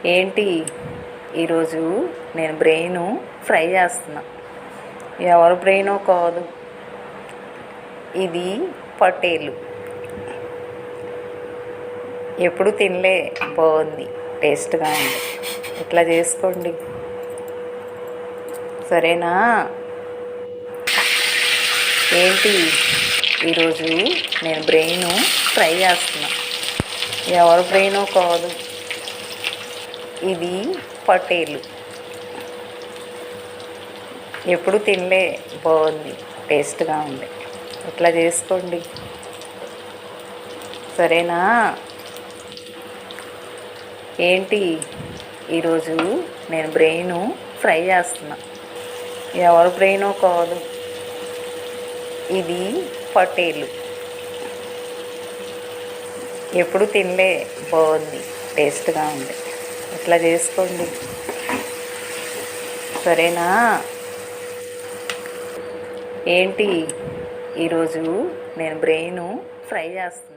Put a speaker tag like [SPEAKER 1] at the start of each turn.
[SPEAKER 1] ఏంటి ఈరోజు నేను బ్రెయిన్ ఫ్రై చేస్తున్నా. ఎవరి బ్రెయినో కాదు, ఇది పటేలు. ఎప్పుడు తినలే, బాగుంది, టేస్ట్గా ఉంది. ఇట్లా చేసుకోండి, సరేనా? ఏంటి ఈరోజు నేను బ్రెయిన్ ఫ్రై చేస్తున్నా. ఎవరి బ్రెయినో కాదు, ఇది పటేలు. ఎప్పుడు తినలే, బాగుంది, టేస్ట్గా ఉంది. ఇట్లా చేసుకోండి, సరేనా? ఏంటి ఈరోజు నేను బ్రెయిన్ ఫ్రై చేస్తున్నా. ఎవరి బ్రెయినో కాదు, ఇది పటేలు. ఎప్పుడు తినలే, బాగుంది, టేస్ట్గా ఉంది. ఇట్లా చేసుకోండి, సరేనా? ఏంటి ఈరోజు నేను బ్రెయిన్ ఫ్రై చేస్తున్నా.